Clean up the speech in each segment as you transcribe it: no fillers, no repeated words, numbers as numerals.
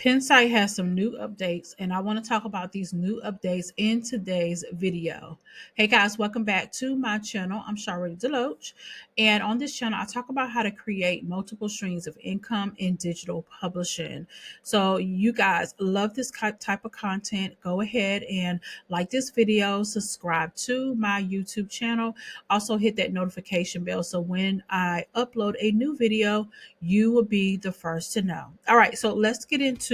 Pensight has some new updates, and I want to talk about these new updates in today's video. Hey guys, welcome back to my channel. I'm Sharlrita Deloatch, and on this channel, I talk about how to create multiple streams of income in digital publishing. So, you guys love this type of content. Go ahead and like this video, subscribe to my YouTube channel, also hit that notification bell so when I upload a new video, you will be the first to know. All right, so let's get into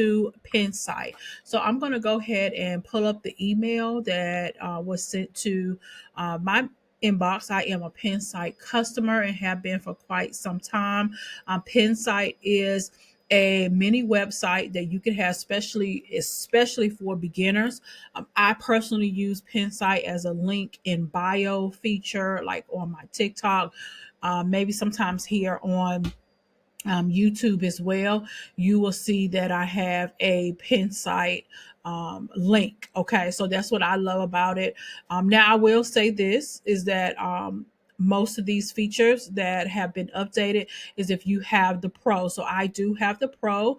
Pensight. So I'm going to go ahead and pull up the email that was sent to my inbox. I am a Pensight customer and have been for quite some time. Pensight is a mini website that you can have, especially for beginners. I personally use Pensight as a link in bio feature, like on my TikTok, maybe sometimes here on YouTube as well. You will see that I have a Pensight link. Okay, so that's what I love about it. Now, I will say this is that most of these features that have been updated is if you have the pro. So I do have the pro,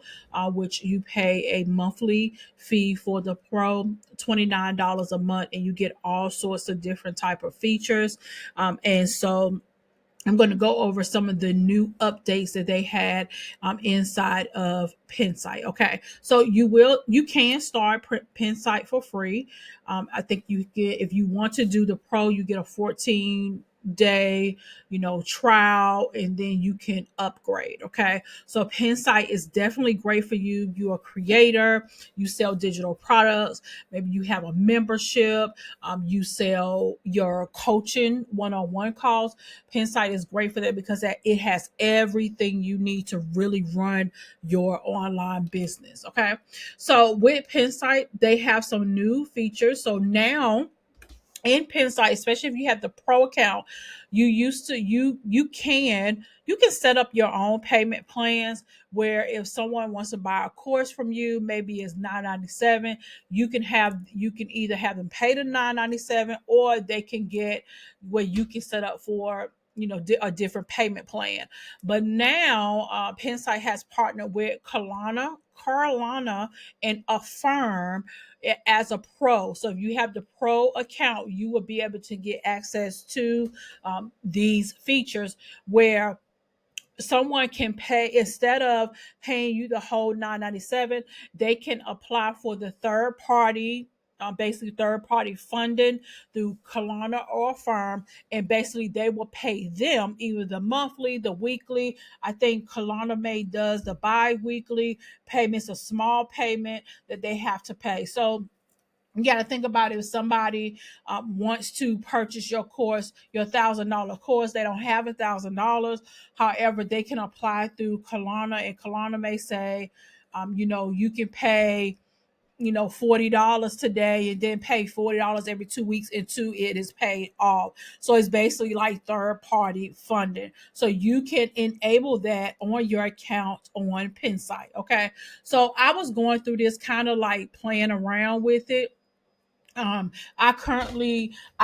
which you pay a monthly fee for the pro, $29 a month, and you get all sorts of different type of features. And so I'm going to go over some of the new updates that they had inside of Pensight. Okay, so you can start Pensight for free. I think you get, if you want to do the pro, you get a 14-day trial, and then you can upgrade. Okay, so Pensight is definitely great for you. You're a creator, you sell digital products, maybe you have a membership, you sell your coaching one-on-one calls. Pensight is great for that because it has everything you need to really run your online business. Okay, so with Pensight, they have some new features. So now in Pensight, especially if you have the pro account, you can set up your own payment plans where if someone wants to buy a course from you, maybe it's $9.97, you can either have them pay the $9.97, or they can get where you can set up for a different payment plan. But now Pensight has partnered with Klarna and Affirm as a pro. So if you have the pro account, you will be able to get access to these features where someone can pay, instead of paying you the whole 997, they can apply for the basically third party funding through Klarna or Affirm, and basically they will pay them either the monthly, the weekly. I think Klarna May does the bi-weekly payments, a small payment that they have to pay. So you got to think about it. If somebody wants to purchase your course, your $1,000 course, they don't have $1,000. However, they can apply through Klarna, and Klarna may say, you can pay, $40 today and then pay $40 every 2 weeks until it is paid off. So it's basically like third party funding. So you can enable that on your account on Pensight. Okay. So I was going through this kind of like playing around with it. I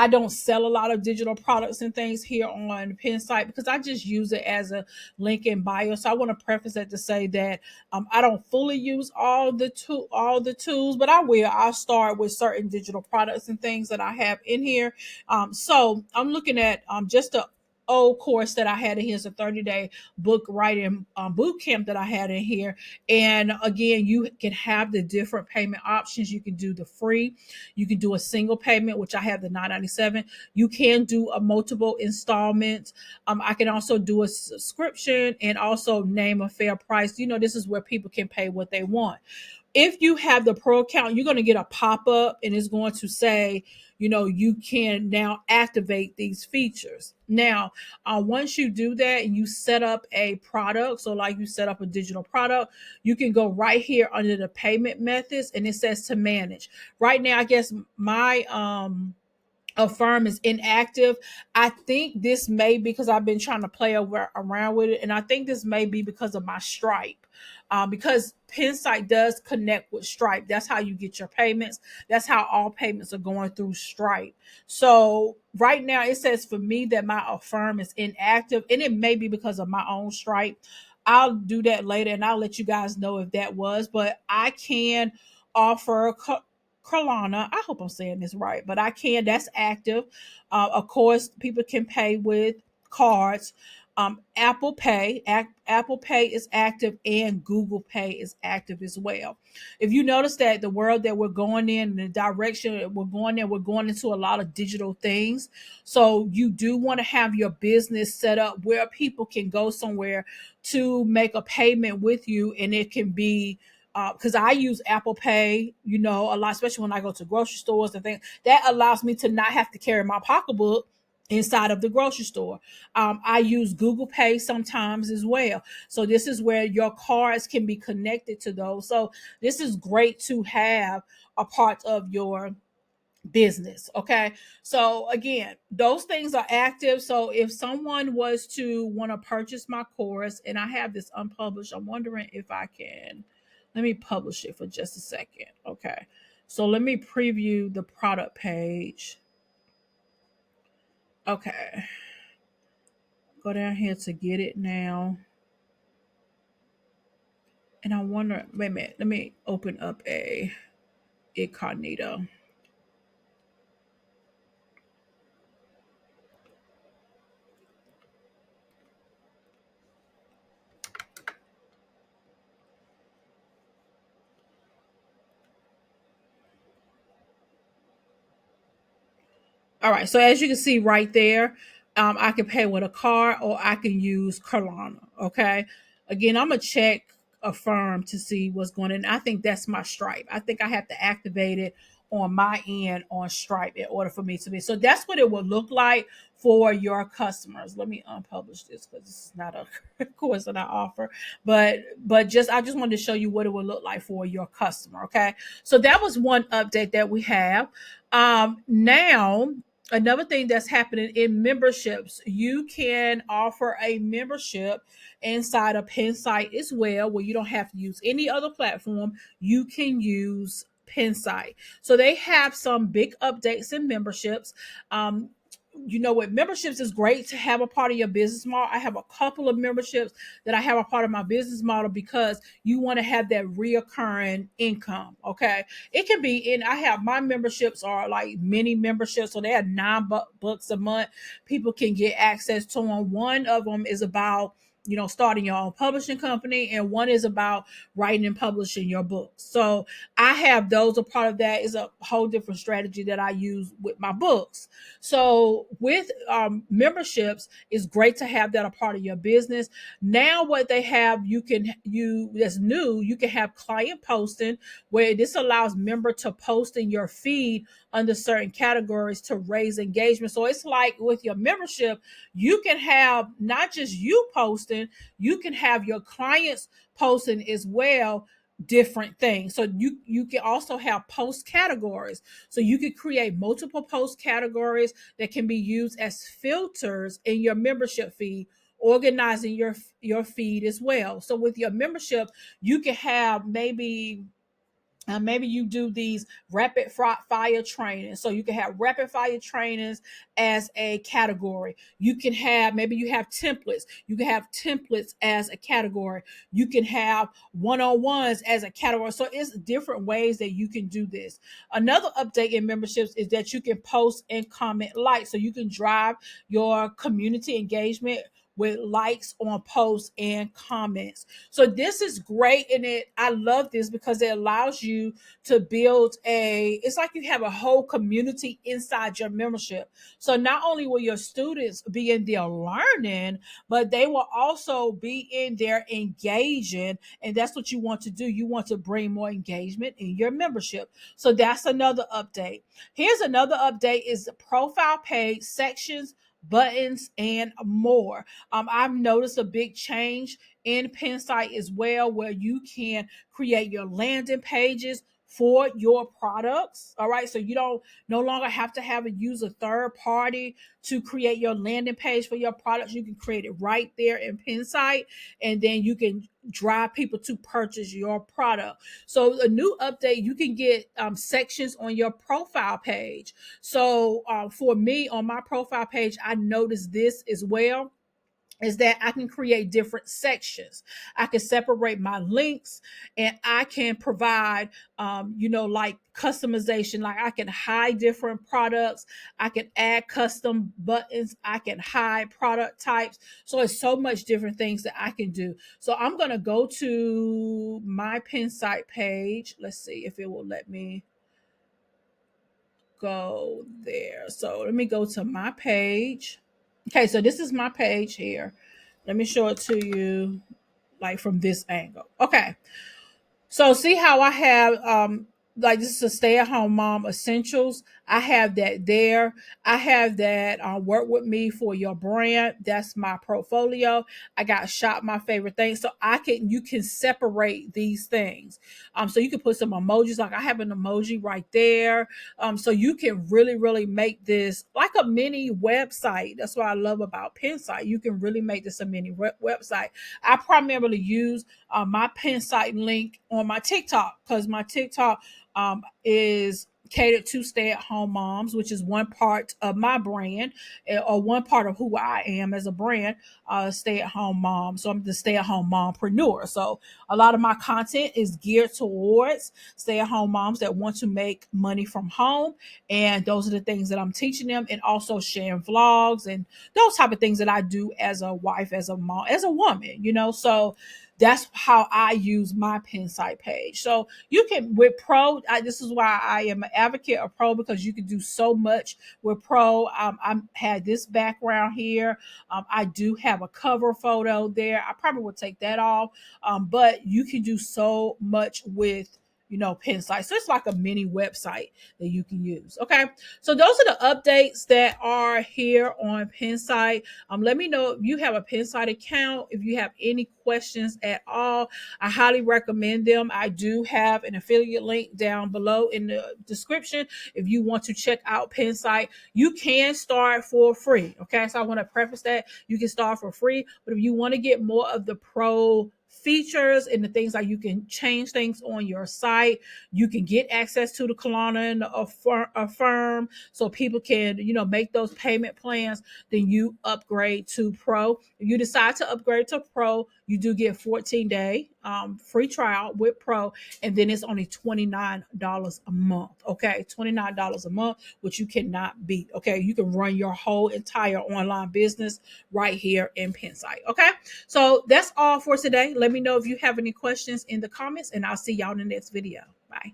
don't sell a lot of digital products and things here on Pensight because I just use it as a link in bio. So I want to preface that to say that I don't fully use all the tools, but I'll start with certain digital products and things that I have in here. So I'm looking at just a old course that I had in here. It's a 30-day book writing boot camp that I had in here. And again, you can have the different payment options. You can do the free, you can do a single payment, which I have the 997. You can do a multiple installments. I can also do a subscription and also name a fair price. This is where people can pay what they want. If you have the pro account, you're going to get a pop-up and it's going to say, you can now activate these features. Now, once you do that and you set up a product, so like you set up a digital product, you can go right here under the payment methods and it says to manage. Right now, I guess my Affirm is inactive. I think this may be because I've been trying to play around with it, and I think this may be because of my Stripe. Because Pensight does connect with Stripe. That's how you get your payments. That's how all payments are going through Stripe. So right now it says for me that my Affirm is inactive, and it may be because of my own Stripe. I'll do that later, and I'll let you guys know if that was. But I can offer Klarna. I hope I'm saying this right, but I can. That's active. Of course, people can pay with cards. Apple Pay is active, and Google Pay is active as well. If you notice that the world that we're going in, the direction that we're going into a lot of digital things. So you do want to have your business set up where people can go somewhere to make a payment with you, and it can be because I use Apple Pay, a lot, especially when I go to grocery stores and things. That allows me to not have to carry my pocketbook inside of the grocery store. I use Google Pay sometimes as well. So this is where your cards can be connected to those. So this is great to have a part of your business. Okay. So again, those things are active. So if someone was to want to purchase my course and I have this unpublished, I'm wondering if I can let me publish it for just a second. Okay. So let me preview the product page. Okay. Go down here to get it now. And I wonder, wait a minute, let me open up a incognito. All right. So as you can see right there, I can pay with a card or I can use Klarna. Okay. Again, I'm gonna check a firm to see what's going on. I think that's my Stripe. I think I have to activate it on my end on Stripe in order for me to be. So that's what it will look like for your customers. Let me unpublish this because this is not a course that I offer. But just I just wanted to show you what it will look like for your customer. Okay. So that was one update that we have. Now another thing that's happening in memberships, you can offer a membership inside of Pensight as well, where you don't have to use any other platform. You can use Pensight. So they have some big updates in memberships. Um, with memberships is great to have a part of your business model. I have a couple of memberships that I have a part of my business model because you want to have that reoccurring income. Okay. It can be in, I have my memberships are like mini memberships. So they are $9 a month. People can get access to them. One of them is about, starting your own publishing company, and one is about writing and publishing your books. So I have those. A part of that is a whole different strategy that I use with my books. So with memberships, it's great to have that a part of your business. Now what they have, that's new, you can have client posting, where this allows member to post in your feed under certain categories to raise engagement. So it's like with your membership, you can have not just you posting, you can have your clients posting as well, different things. So you can also have post categories. So you can create multiple post categories that can be used as filters in your membership feed, organizing your feed as well. So with your membership, you can have maybe you do these rapid fire trainings. So you can have rapid fire trainings as a category. You can have, maybe you have templates. You can have templates as a category. You can have one-on-ones as a category. So it's different ways that you can do this. Another update in memberships is that you can post and comment like. So you can drive your community engagement with likes on posts and comments. So this is great, and I love this because it allows you to build it's like you have a whole community inside your membership. So not only will your students be in there learning, but they will also be in there engaging, and that's what you want to do. You want to bring more engagement in your membership. So that's another update. Here's another update is the profile page, sections, buttons, and more. I've noticed a big change in Pensight as well, where you can create your landing pages for your products. All right. So you don't no longer have to use a third party to create your landing page for your products. You can create it right there in Pensight, and then you can drive people to purchase your product. So a new update, you can get sections on your profile page. So for me on my profile page, I noticed this as well. is that I can create different sections. I can separate my links, and I can provide, like customization. Like I can hide different products. I can add custom buttons. I can hide product types. So it's so much different things that I can do. So I'm going to go to my Pensight page. Let's see if it will let me go there. So let me go to my page. Okay, so this is my page here. Let me show it to you like from this angle. Okay. So see how I have like this is a stay-at-home mom essentials. I have that there. I have that work with me for your brand. That's my portfolio. I got shop my favorite things. So you can separate these things. So you can put some emojis, like I have an emoji right there. So you can really, really make this like a mini website. That's what I love about Pensight. You can really make this a mini website. I primarily use my Pensight link on my TikTok, because my TikTok is catered to stay-at-home moms, which is one part of my brand, or one part of who I am as a brand, stay-at-home mom. So I'm the stay-at-home mompreneur. So a lot of my content is geared towards stay-at-home moms that want to make money from home, and those are the things that I'm teaching them, and also sharing vlogs and those type of things that I do as a wife, as a mom, as a woman. So that's how I use my Pensight page. So you can with Pro. This is why I am an advocate of Pro, because you can do so much with Pro. I had this background here. I do have a cover photo there. I probably would take that off, but you can do so much with Pensight. So it's like a mini website that you can use. Okay, so those are the updates that are here on Pensight. Let me know if you have a Pensight account, if you have any questions at all. I highly recommend them. I do have an affiliate link down below in the description. If you want to check out Pensight, you can start for free. Okay, so I want to preface that you can start for free, but if you want to get more of the pro features and the things like you can change things on your site, you can get access to the Klarna and Affirm, so people can make those payment plans. Then you upgrade to Pro. If you decide to upgrade to Pro, you do get 14-day free trial with Pro, and then it's only $29 a month. Okay, $29 a month, which you cannot beat. Okay, you can run your whole entire online business right here in Pensight. Okay, so that's all for today. Let me know if you have any questions in the comments, and I'll see y'all in the next video. Bye.